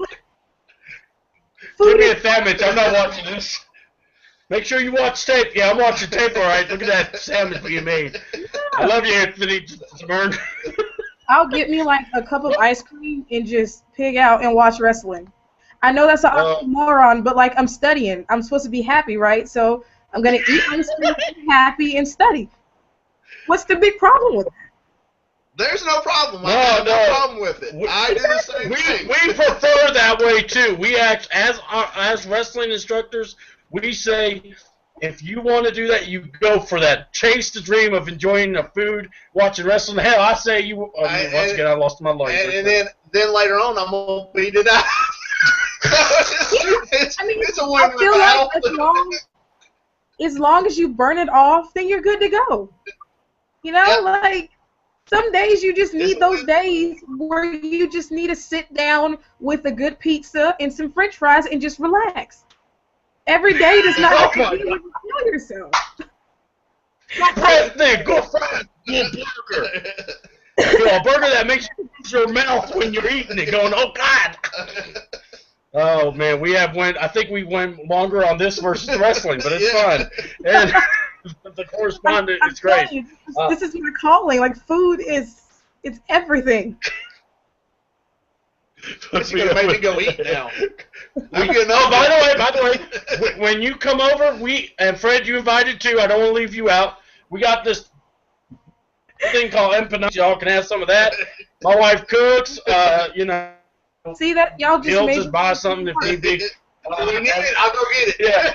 A: give me a sandwich. I'm not watching this. Make sure you watch tape. Yeah, I'm watching tape, all right. Look at that sandwich being made. I love you, Anthony Smyrn.
B: I'll get me like a cup of ice cream and just pig out and watch wrestling. I know that's an oxymoron, but like I'm studying. I'm supposed to be happy, right? So I'm gonna eat ice cream, be happy, and study. What's the big problem with that?
C: There's no problem. I have no problem with it. I do the same thing.
A: We prefer that way too. We act as wrestling instructors. We say, if you want to do that, you go for that. Chase the dream of enjoying the food, watching wrestling. Hell, I say you. Once again, I lost my life.
C: And then later on, I'm gonna beat it out. It's a win-win.
B: I feel like as long as you burn it off, then you're good to go. You know, like some days you just need those days where you just need to sit down with a good pizza and some French fries and just relax. Every day does not have to be able to kill yourself.
A: Go fry a burger. A burger that makes you use your mouth when you're eating it, going, oh God. Oh man, I think we went longer on this versus wrestling, but it's fun. And the correspondent
B: I'm
A: is great.
B: telling you, this is my calling. Like, food it's everything.
C: But you're gonna make me go eat now. I'm getting
A: Oh,
C: old.
A: by the way, when you come over, and Fred, you invited too. I don't want to leave you out. We got this thing called empanadas. Y'all can have some of that. My wife cooks. You know,
B: See that? Y'all just
A: he'll
B: made
A: just buy something if need be.
C: When you need it, I'll go get it.
A: Yeah.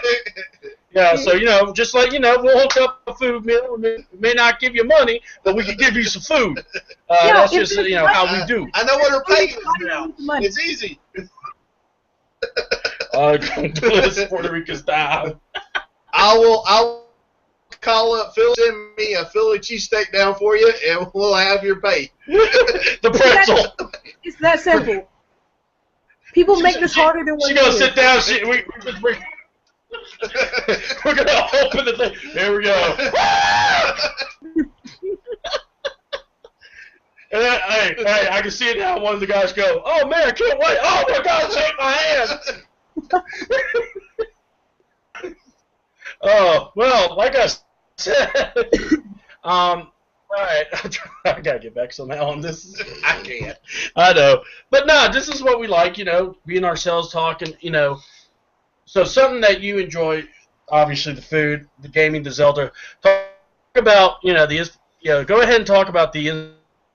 A: Yeah, so, you know, just like, you know, we'll hook up a food meal. We may not give you money, but we can give you some food. That's just, you know, how we do.
C: I know what her pay is now. It's easy.
A: Puerto Rican style.
C: I'll call up Phil, send me a Philly cheesesteak down for you, and we'll have your pay.
A: The pretzel.
B: It's that simple. People make this harder than what
A: She's going to sit down. We're going to open the thing. There we go. And then, hey, I can see it now. One of the guys go, "Oh, man, I can't wait. Oh, my God, shake my hand." Oh, well, like I said, all right, I got to get back somehow on this.
C: I can't.
A: I know. But, no, this is what we like, you know, being ourselves, talking, you know. So something that you enjoy, obviously the food, the gaming, the Zelda. Talk about, you know, go ahead and talk about the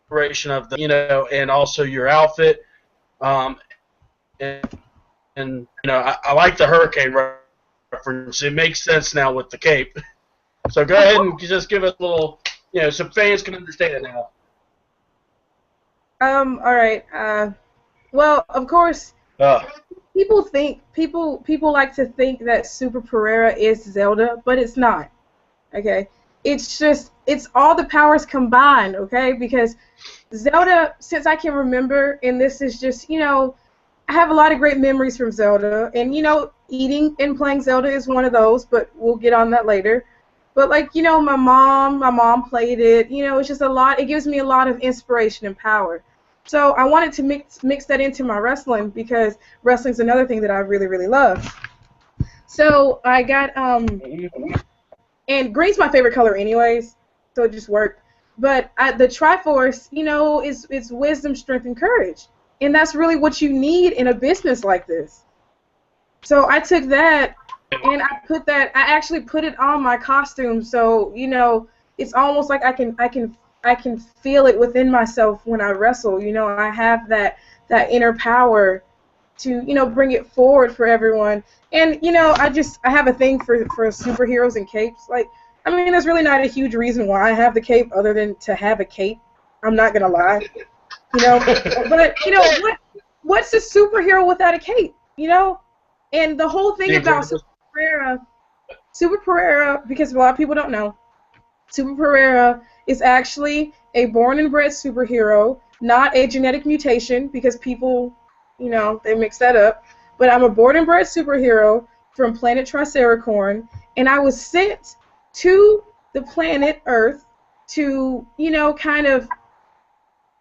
A: inspiration of the, you know, and also your outfit. And you know, I like the hurricane reference. It makes sense now with the cape. So go ahead and just give us a little, you know, so fans can understand it now.
B: All right. Well, of course. People like to think that Super Perera is Zelda, but it's not. Okay, it's all the powers combined. Okay, because Zelda, since I can remember, and this is just, you know, I have a lot of great memories from Zelda, and, you know, eating and playing Zelda is one of those, but we'll get on that later. But, like, you know, my mom played it. You know, it's just a lot. It gives me a lot of inspiration and power. So I wanted to mix that into my wrestling, because wrestling's another thing that I really, really love. So I got and green's my favorite color anyways, so it just worked. But the Triforce, you know, is wisdom, strength, and courage, and that's really what you need in a business like this. So I took that and I actually put it on my costume, so, you know, it's almost like I can feel it within myself when I wrestle. You know, I have that inner power to, you know, bring it forward for everyone. And, you know, I have a thing for superheroes and capes. Like, I mean, there's really not a huge reason why I have the cape other than to have a cape. I'm not gonna lie. You know, but, you know, what's a superhero without a cape? You know, and the whole thing about Super Perera, because a lot of people don't know, Super Perera is actually a born and bred superhero, not a genetic mutation, because people, you know, they mix that up. But I'm a born and bred superhero from planet Tricericorn, and I was sent to the planet Earth to, you know, kind of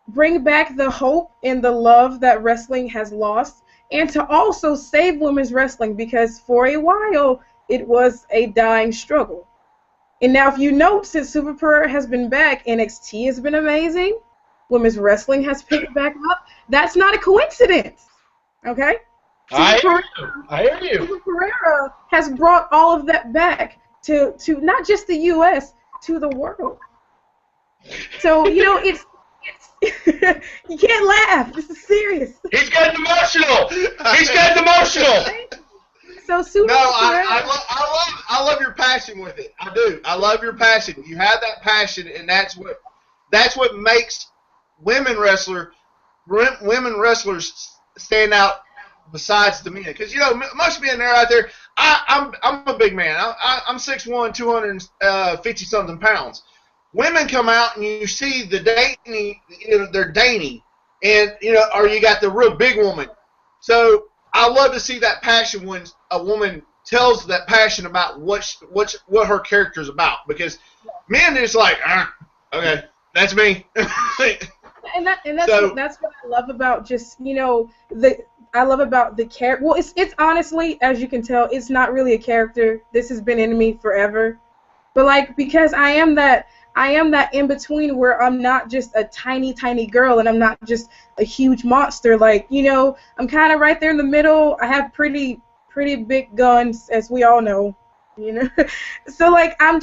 B: bring back the hope and the love that wrestling has lost, and to also save women's wrestling, because for a while it was a dying struggle. And now, if you note, since Super Perera has been back, NXT has been amazing. Women's wrestling has picked back up. That's not a coincidence, okay?
A: I hear you.
B: Super Perera has brought all of that back to not just the U.S., to the world. So, you know, it's you can't laugh. This is serious.
A: He's getting emotional.
B: So Super
C: No,
B: Perera.
C: I love your passion with it. I do. I love your passion. You have that passion, and that's what makes women wrestlers stand out besides the men. Because, you know, most men out there, I'm a big man. I'm 6'1", 250 something pounds. Women come out and you see the dainty, you know, they're dainty, and, you know, or you got the real big woman. So I love to see that passion when a woman tells that passion about what her character's about, because men is like, okay, that's me.
B: And that's what I love about just, you know, I love about the character. Well, it's honestly, as you can tell, it's not really a character. This has been in me forever. But like, because I am that in between where I'm not just a tiny girl and I'm not just a huge monster. Like, you know, I'm kind of right there in the middle. I have pretty big guns, as we all know, you know. So like, I'm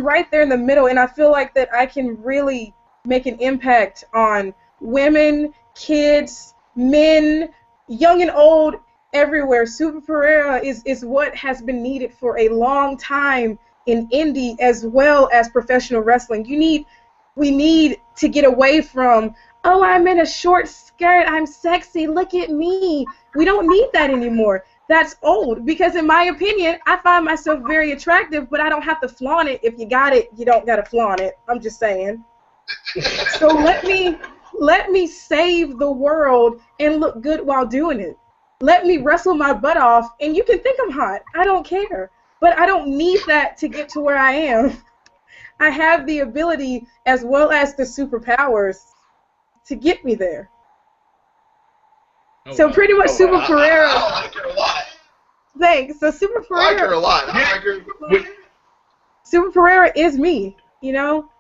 B: right there in the middle, and I feel like that I can really make an impact on women, kids, men, young and old, everywhere. Super Pereira is what has been needed for a long time in indie as well as professional wrestling. We need to get away from, oh, I'm in a short skirt, I'm sexy, look at me. We don't need that anymore. That's old, because in my opinion, I find myself very attractive, but I don't have to flaunt it. If you got it, you don't got to flaunt it. I'm just saying. So let me save the world and look good while doing it. Let me wrestle my butt off, and you can think I'm hot. I don't care. But I don't need that to get to where I am. I have the ability as well as the superpowers to get me there.
A: Oh,
B: so
A: wow.
B: pretty much Super Pereira.
C: I like her a lot.
B: Thanks. So Super Pereira.
C: I like her a lot. I like her.
B: Super Pereira is me, you know?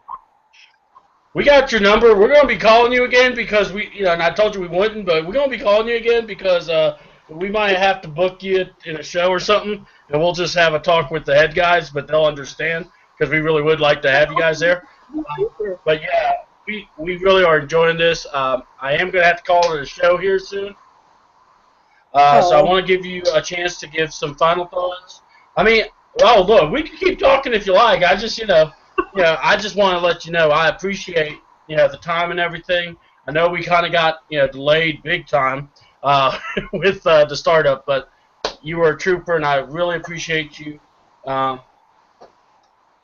A: We got your number. We're going to be calling you again because and I told you we wouldn't, but we're going to be calling you again because we might have to book you in a show or something, and we'll just have a talk with the head guys, but they'll understand because we really would like to have you guys there. But yeah, we really are enjoying this. I am going to have to call it a show here soon. So I want to give you a chance to give some final thoughts. I mean, well, look, we can keep talking if you like. I just, I just want to let you know I appreciate, the time and everything. I know we kind of got, delayed big time with the startup, but you were a trooper, and I really appreciate you.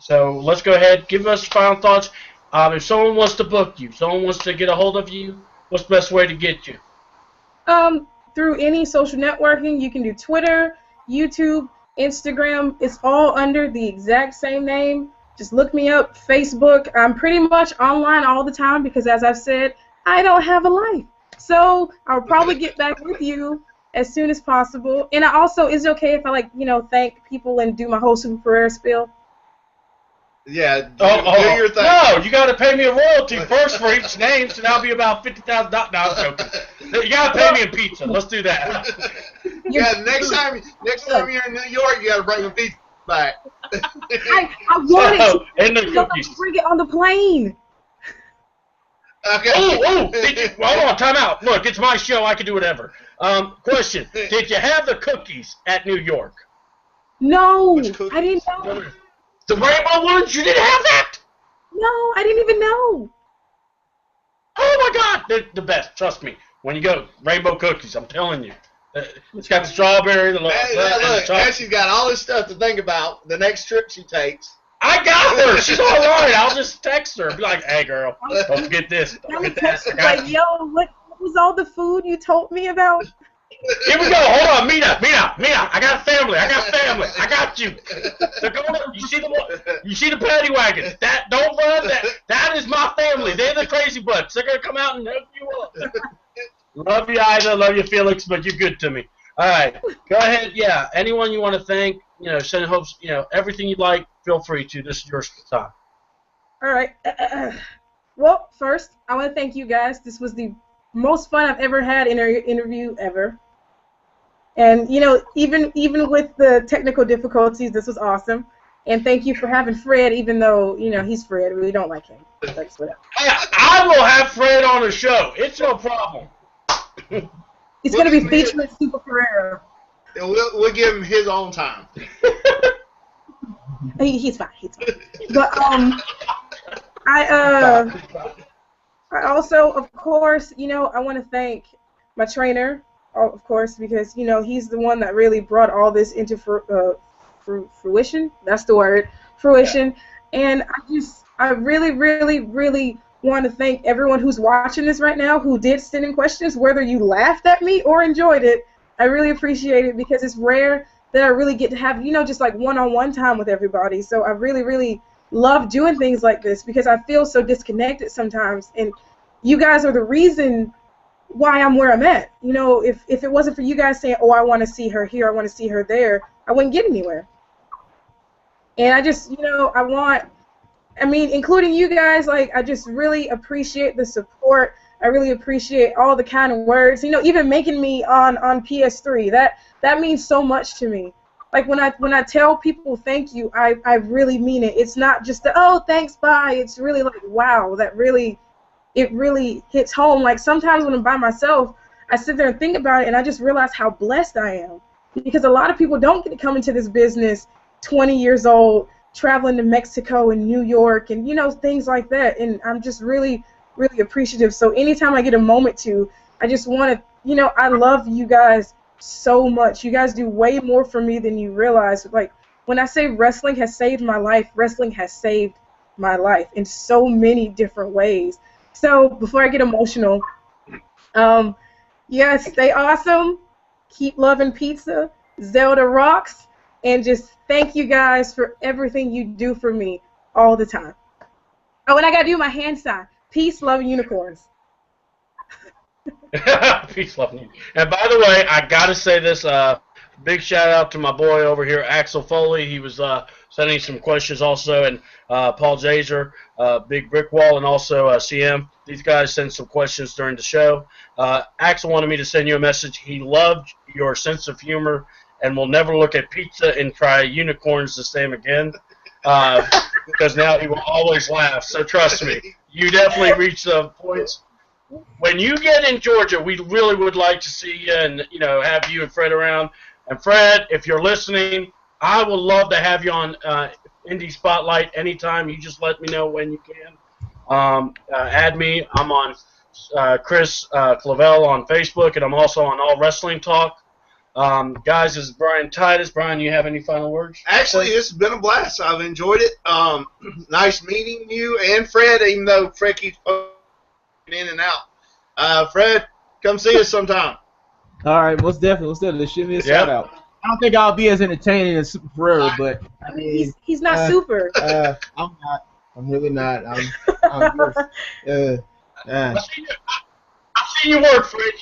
A: So let's go ahead. Give us final thoughts. If someone wants to book you, someone wants to get a hold of you, what's the best way to get you?
B: Through any social networking. You can do Twitter, YouTube, Instagram. It's all under the exact same name. Just look me up. Facebook. I'm pretty much online all the time because, as I've said, I don't have a life. So I'll probably get back with you as soon as possible. And I also, is it okay if I thank people and do my whole Super Pereira spiel?
C: Yeah, do your thing.
A: No, you got to pay me a royalty first for each name, so that'll be about $50,000. No, I'm joking. You got to pay me in pizza. Let's do that.
C: Yeah, next time you're in New York, you got to bring a pizza back.
B: I wanted to.
A: And the cookies.
B: Bring it on the plane.
C: Okay.
A: Hold on, time out. Look, it's my show. I can do whatever. Question: did you have the cookies at New York?
B: No, I didn't know.
A: The rainbow ones? You didn't have that?
B: No, I didn't even know.
A: Oh my God, they're the best. Trust me. When you go, rainbow cookies. I'm telling you. It's got the strawberry, the
C: look, and she's got all this stuff to think about the next trip she takes.
A: I got her. She's all right. I'll just text her. Be like, hey, girl, don't forget this. Don't forget that.
B: Like, yo, what was all the food you told me about?
A: Here we go. Hold on, Mina. I got a family. I got you. They're going. You see the paddy wagon? That don't run. That is my family. They're the crazy butts. They're gonna come out and help you up. Love you, Ida. Love you, Felix. But you're good to me. All right. Go ahead. Yeah. Anyone you want to thank? Send hopes. Everything you'd like. Feel free to. This is your time.
B: All right. Well, first, I want to thank you guys. This was the most fun I've ever had in an interview ever. And, even with the technical difficulties, this was awesome. And thank you for having Fred, even though, he's Fred. We don't like him. That's whatever.
A: I will have Fred on the show. It's no problem.
B: He's going to be featuring Super Pereira.
C: And we'll give him his own time.
B: He's fine. But, I also, of course, I want to thank my trainer, of course, because, he's the one that really brought all this into fruition. That's the word, fruition. Yeah. And I really, really, really want to thank everyone who's watching this right now who did send in questions, whether you laughed at me or enjoyed it. I really appreciate it because it's rare that I really get to have, just like one-on-one time with everybody. So I really, really love doing things like this because I feel so disconnected sometimes. And you guys are the reason why I'm where I'm at. If it wasn't for you guys saying, oh, I want to see her here, I want to see her there, I wouldn't get anywhere. And I just, including you guys, like, I just really appreciate the support. I really appreciate all the kind of words. Even making me on PS3, that means so much to me. Like, when I tell people thank you, I really mean it. It's not just oh, thanks, bye. It's really like, wow, it really hits home. Like, sometimes when I'm by myself, I sit there and think about it, and I just realize how blessed I am. Because a lot of people don't get to come into this business 20 years old, traveling to Mexico and New York and, things like that. And I'm just really, really appreciative. So anytime I get a moment to, I just want to, I love you guys so much. You guys do way more for me than you realize. Like, when I say wrestling has saved my life, wrestling has saved my life in so many different ways. So before I get emotional, stay awesome. Keep loving pizza. Zelda rocks. And just thank you guys for everything you do for me all the time. Oh, and I got to do my hand sign. Peace, love, and unicorns.
A: Peace, love, and And by the way, I got to say this. Big shout out to my boy over here, Axel Foley. He was sending some questions also. And Paul Jaser, Big Brick Wall, and also CM. These guys sent some questions during the show. Axel wanted me to send you a message. He loved your sense of humor and will never look at pizza and try unicorns the same again, because now he will always laugh. So trust me, you definitely reach the points. When you get in Georgia, we really would like to see you and have you and Fred around. And Fred, if you're listening, I would love to have you on Indy Spotlight anytime. You just let me know when you can. Add me. I'm on Chris Clavel on Facebook, and I'm also on All Wrestling Talk. Guys, this is Brian Titus. Brian, you have any final words?
C: Actually, this has been a blast. I've enjoyed it. Nice meeting you and Fred, even though Fred keeps in and out. Fred, come see us sometime.
D: All right, most definitely. Shoot me a shout out. I don't think I'll be as entertaining as Super Perera, but I mean,
B: he's not super.
D: I'm not. I'm really not.
A: I've seen you work, Fred.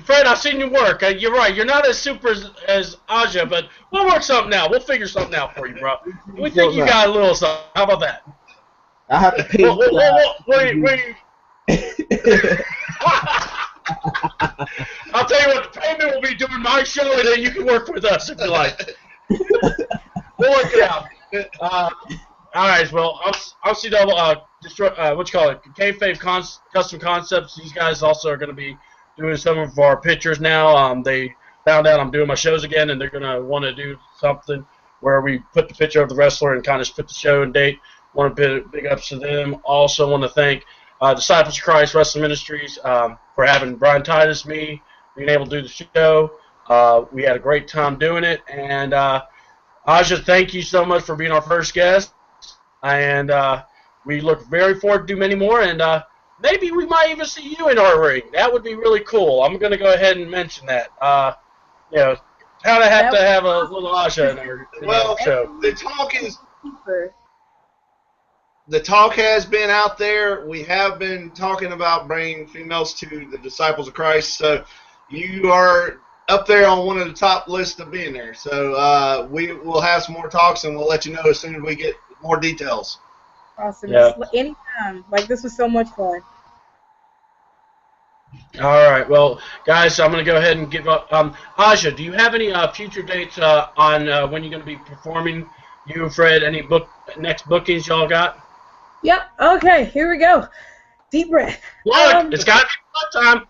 A: Fred, I've seen you work. You're right. You're not as super as Aja, but we'll work something out. We'll figure something out for you, bro. We think you got a little something. How about that?
D: I have to pay.
A: I'll tell you what, the payment will be doing my show, and then you can work with us if you like. We'll work it out. All right, well, RCW, what you call it, Kayfabe Custom Concepts. These guys also are going to be doing some of our pictures now. They found out I'm doing my shows again, and they're going to want to do something where we put the picture of the wrestler and kind of put the show and date. Want to big ups to them. Also want to thank Disciples of Christ Wrestling Ministries for having Brian Titus, me, being able to do the show. We had a great time doing it. And Aja, thank you so much for being our first guest. And we look very forward to do many more. And maybe we might even see you in our ring. That would be really cool. I'm going to go ahead and mention that. Kind of have to have a little Aja in our show.
C: The talk has been out there. We have been talking about bringing females to the Disciples of Christ. So you are up there on one of the top lists of being there. So we will have some more talks, and we'll let you know as soon as we get more details.
B: Awesome. Yeah. Anytime. Like, this was so much fun.
A: All right. Well, guys, I'm going to go ahead and give up. Aja, do you have any future dates on when you're going to be performing? You and Fred, any next bookings y'all got?
B: Yep. Okay, here we go. Deep breath.
A: Look, it's got to be fun time.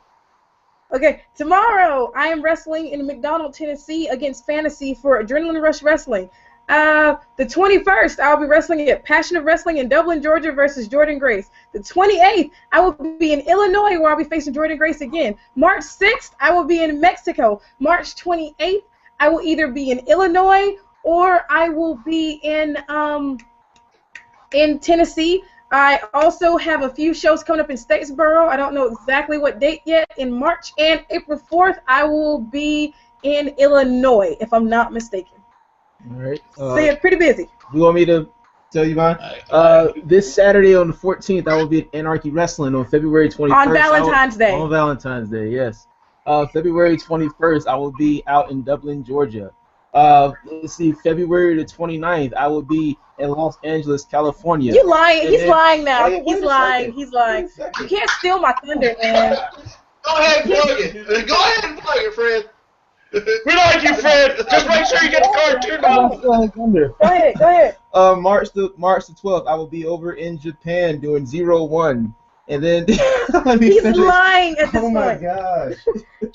B: Okay, tomorrow I am wrestling in McDonald, Tennessee against Fantasy for Adrenaline Rush Wrestling. The 21st, I'll be wrestling at Passion of Wrestling in Dublin, Georgia versus Jordan Grace. The 28th, I will be in Illinois where I'll be facing Jordan Grace again. March 6th, I will be in Mexico. March 28th, I will either be in Illinois or I will be in Tennessee. I also have a few shows coming up in Statesboro. I don't know exactly what date yet. In March and April 4th, I will be in Illinois, if I'm not mistaken.
D: All right.
B: So yeah, pretty busy.
D: You want me to tell you mine? This Saturday on the 14th, I will be at Anarchy Wrestling on February 21st.
B: On Valentine's Day.
D: On Valentine's Day, yes. February 21st, I will be out in Dublin, Georgia. Let's see, February the 29th, I will be in Los Angeles, California.
B: You lying?
D: And
B: He's
D: then-
B: lying now.
D: Wait
B: He's
D: a
B: lying.
D: second.
B: He's lying.
D: Wait a second.
B: You can't steal my thunder, man.
C: Go ahead and plug it. Go ahead and plug it, Fred.
A: We like you, Fred. Just make sure you get the card turned on.
D: Thunder.
B: Go ahead. Go ahead.
D: March the 12th, I will be over in Japan doing 0-1. And then let me
B: He's
D: finish.
B: lying at this
D: Oh my
B: point.
D: gosh.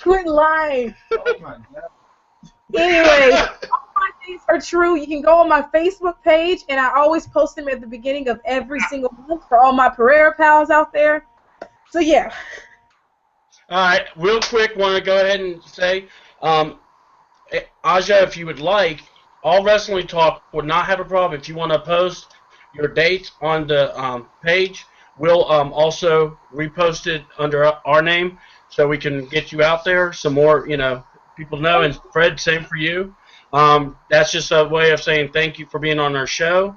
B: Quit lying.
D: Oh my god.
B: Anyway, all my things are true. You can go on my Facebook page, and I always post them at the beginning of every single month for all my Perera pals out there. So yeah.
A: All right, real quick, want to go ahead and say, Aja, if you would like, All Wrestling Talk would not have a problem if you want to post your dates on the page. We'll also repost it under our name so we can get you out there. Some more, people know. And Fred, same for you. That's just a way of saying thank you for being on our show.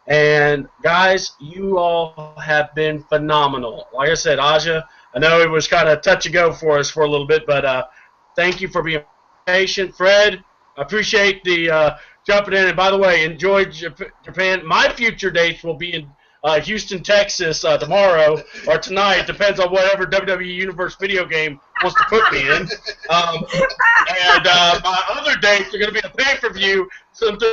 A: And guys, you all have been phenomenal. Like I said, Aja, I know it was kind of touch and go for us for a little bit, but thank you for being patient. Fred, I appreciate the jumping in. And by the way, enjoy Japan. My future dates will be in Houston, Texas tomorrow or tonight. Depends on whatever WWE Universe video game wants to put me in. And my other dates are going to be a pay-per-view. Something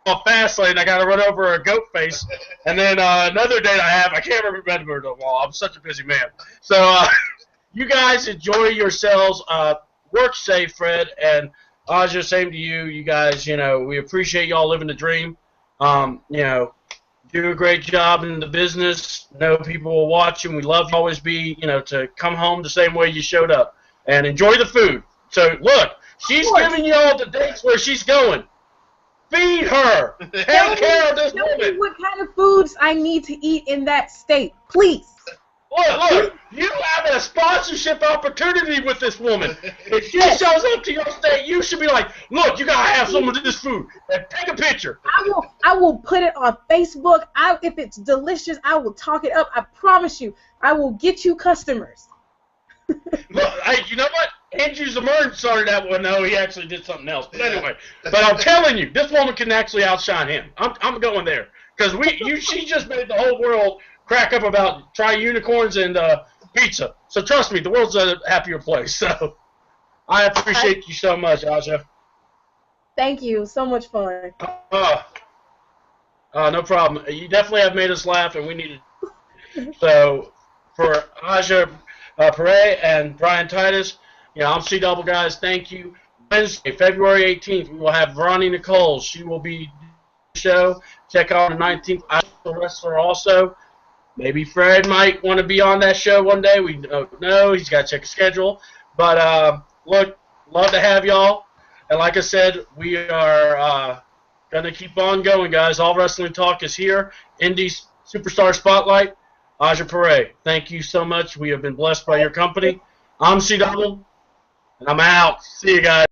A: Fastlane. I got to run over a goat face. And then another date I have, I can't remember them all. I'm such a busy man. So you guys enjoy yourselves. Work safe, Fred. And Aja, same to you. You guys, we appreciate y'all living the dream. Do a great job in the business. Know people will watch, and we love you. Always be, to come home the same way you showed up. And enjoy the food. So, look, she's giving you all the dates where she's going. Feed her. Take care of this
B: Tell me
A: woman.
B: what kind of foods I need to eat in that state, please.
A: Look, you have a sponsorship opportunity with this woman. If she shows up to your state, you should be like, look, you got to have some of this food. And take a picture.
B: I will put it on Facebook. If it's delicious, I will talk it up. I promise you. I will get you customers.
A: Look, hey, you know what? Andrew Zamern started that one. No, he actually did something else. But anyway, I'm telling you, this woman can actually outshine him. I'm going there. Because she just made the whole world crack up about try unicorns and pizza. So trust me, the world's a happier place. So I appreciate you so much, Aja.
B: Thank you. So much fun.
A: No problem. You definitely have made us laugh, and we needed it. So for Aja Perera and Brian Titus, I'm C-Double, guys. Thank you. Wednesday, February 18th, we will have Veronie Nicole. She will be the show. Check out on the 19th. I'm a wrestler also. Maybe Fred might want to be on that show one day. We don't know. He's got to check his schedule. But, look, love to have y'all. And like I said, we are going to keep on going, guys. All Wrestling Talk is here. Indy Superstar Spotlight. Aja Perera, thank you so much. We have been blessed by your company. I'm C-Double, and I'm out. See you guys.